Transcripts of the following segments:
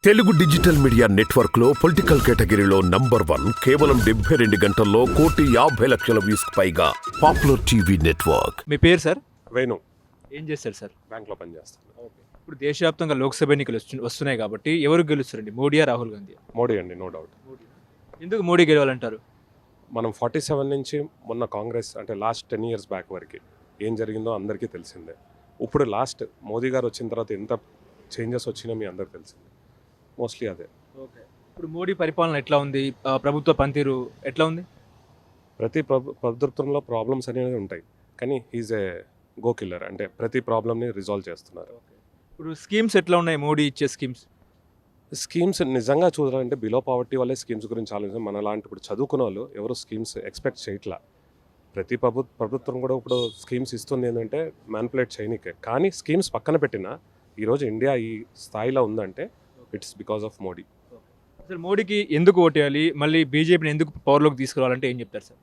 Telugu digital media network లో political కేటగిరీలో number 1 కేవలం 72 గంటల్లో 1,50,00,000 వ్యూస్ పైగా పాపులర్ టీవీ నెట్వర్క్. మీ పేరు సార్? వేణు. ఏం చేస్తారు సార్? బ్యాంక్లో పనిచేస్తాను. ఇప్పుడు దేశవ్యాప్తంగా లోక్సభ ఎన్నికలు వస్తున్నాయి కాబట్టి ఎవరు గెలుస్తారండి, మోడీయా రాహుల్ గాంధీ? మోడీ అండి, నో డౌట్. ఎందుకు మోడీ గెలవాలంటారు? మనం 47 నుంచి మొన్న కాంగ్రెస్ అంటే లాస్ట్ 10 years బ్యాక్ వరకు ఏం జరిగిందో అందరికీ తెలిసిందే. ఇప్పుడు లాస్ట్ మోదీ గారు వచ్చిన తర్వాత ఎంత చేంజెస్ వచ్చినా మీ అందరికి తెలిసిందే. మోస్ట్లీ అదే. ఓకే, ఇప్పుడు మోడీ పరిపాలన ఎట్లా ఉంది? ప్రభుత్వ పనితీరు ఎట్లా ఉంది? ప్రతి ప్రభుత్వంలో ప్రాబ్లమ్స్ అనేవి ఉంటాయి, కానీ హీజ్ ఏ గో కిల్లర్. అంటే ప్రతి ప్రాబ్లమ్ని రిజాల్వ్ చేస్తున్నారు. ఇప్పుడు స్కీమ్స్ ఎట్లా ఉన్నాయి మోడీ ఇచ్చే స్కీమ్స్ నిజంగా చూడాలంటే బిలో పావర్టీ వాళ్ళే స్కీమ్స్ గురించి ఆలోచించాలి. మన లాంటి ఇప్పుడు చదువుకున్న వాళ్ళు ఎవరు స్కీమ్స్ ఎక్స్పెక్ట్ చేయట్లా. ప్రతి ప్రభుత్వం కూడా ఇప్పుడు స్కీమ్స్ ఇస్తుంది ఏంటంటే మ్యానిపులేట్ చేయనికే. కానీ స్కీమ్స్ పక్కన పెట్టినా ఈరోజు ఇండియా ఈ స్థాయిలో ఉందంటే ఇట్స్ బికాస్ ఆఫ్ మోడీ. అసలు మోడీకి ఎందుకు ఓటేయాలి, మళ్ళీ బీజేపీని ఎందుకు పవర్లోకి తీసుకురావాలంటే ఏం చెప్తారు సార్?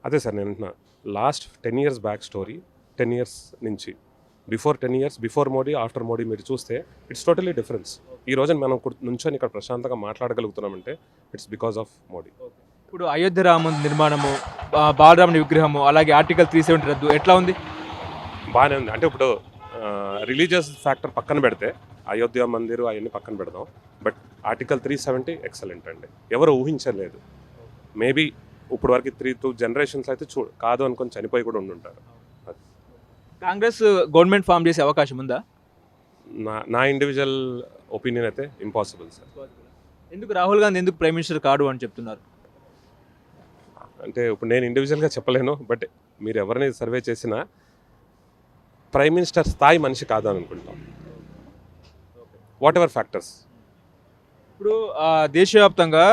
అదే సార్ నేను అంటున్నా, last 10 years back story, 10 years నుంచి before 10 years before Modi after Modi మీరు చూస్తే ఇట్స్ టోటలీ డిఫరెన్స్. ఈ రోజు మనం నుంచొని ఇక్కడ ప్రశాంతంగా మాట్లాడగలుగుతున్నామంటే ఇట్స్ బికాస్ ఆఫ్ మోడీ. ఇప్పుడు అయోధ్య రామ నిర్మాణము, బాలరాముని విగ్రహము, అలాగే ఆర్టికల్ 370 రద్దు ఎట్లా ఉంది? బాగానే ఉంది. అంటే ఇప్పుడు రిలీజియస్ ఫ్యాక్టర్ పక్కన పెడితే అయోధ్య మందిర్ అవన్నీ పక్కన పెడదాం, బట్ ఆర్టికల్ 370 ఎక్సలెంట్ అండి. ఎవరు ఊహించలేదు. మేబీ ఇప్పుడు వరకు 2 generations అయితే కాదు అనుకొని చనిపోయి కూడా ఉండుంటారు. కాంగ్రెస్ గవర్నమెంట్ ఫామ్ చేసే అవకాశం ఉందా? నా ఇండివిజువల్ ఒపీనియన్ అయితే ఇంపాసిబుల్ సార్. ఎందుకు రాహుల్ గాంధీ ఎందుకు ప్రైమ్ మినిస్టర్ కాడు అని చెప్తున్నారు? అంటే ఇప్పుడు నేను ఇండివిజువల్గా చెప్పలేను, బట్ మీరు ఎవరిని సర్వే చేసినా ప్రైమ్ మినిస్టర్ స్థాయి మనిషి కాదు అని అనుకుంటాం. What ever factors. ఇప్పుడు దేశవ్యాప్తంగా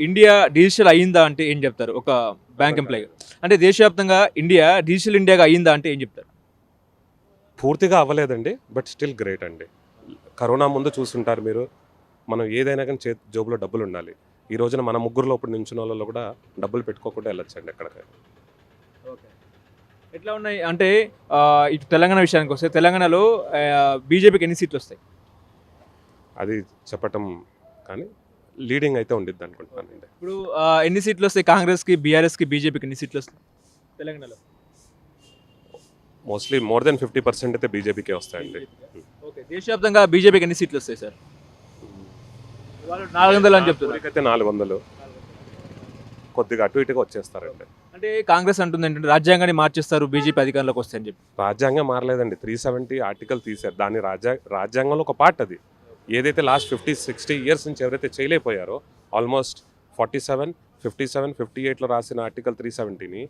ఇండియా డిజిటల్ అయ్యిందా అంటే ఏం చెప్తారు ఒక బ్యాంక్ ఎంప్లాయీ? అంటే దేశవ్యాప్తంగా ఇండియా డిజిటల్ ఇండియాగా అయ్యిందా అంటే ఏం చెప్తారు? పూర్తిగా అవ్వలేదండి, బట్ స్టిల్ గ్రేట్ అండి. కరోనా ముందు చూస్తుంటారు మీరు, మనం ఏదైనా కానీ జోబులో డబ్బులు ఉండాలి. ఈ రోజున మన ముగ్గురులో ఇప్పుడు నించున్న వాళ్ళలో కూడా డబ్బులు పెట్టుకోకుండా వెళ్ళొచ్చండి ఎక్కడికైనా. ఎట్లా ఉన్నాయి అంటే ఇటు తెలంగాణ విషయానికి వస్తే తెలంగాణలో బీజేపీకి ఎన్ని సీట్లు వస్తాయి? అది చెప్పటం కానీ లీడింగ్ అయితే ఉండిద్ది అనుకుంటున్నానండి. ఇప్పుడు ఎన్ని సీట్లు వస్తాయి కాంగ్రెస్కి, బీఆర్ఎస్కి, బీజేపీకి ఎన్ని సీట్లు వస్తాయి తెలంగాణలో? మోస్ట్లీ మోర్ దెన్ 50% అయితే బీజేపీకే వస్తాయండి. ఓకే, దేశవ్యాప్తంగా బీజేపీకి ఎన్ని సీట్లు వస్తాయి సార్? 400 అని చెప్తున్నారు. అయితే 400 కొద్దిగా అటు ఇటుగా వచ్చేస్తారండి. అంటే కాంగ్రెస్ అంటుంది ఏంటంటే రాజ్యాంగాన్ని మార్చేస్తారు బీజేపీ అధికారంలోకి వస్తే అని చెప్పి. రాజ్యాంగం మారలేదండి. 370 ఆర్టికల్ తీశారు. దాని రాజ్యాంగంలో ఒక పార్ట్ అది. ఏదైతే లాస్ట్ 50-60 years నుంచి ఎవరైతే చేయలేకపోయారో, ఆల్మోస్ట్ 47, 57, 58లో రాసిన ఆర్టికల్ 370ని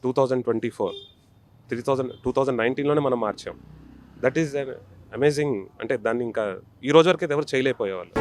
2019లోనే మనం మార్చాం. That is amazing. అంటే దాన్ని ఇంకా ఈ రోజు వరకు అయితే ఎవరు చేయలేకపోయేవాళ్ళు.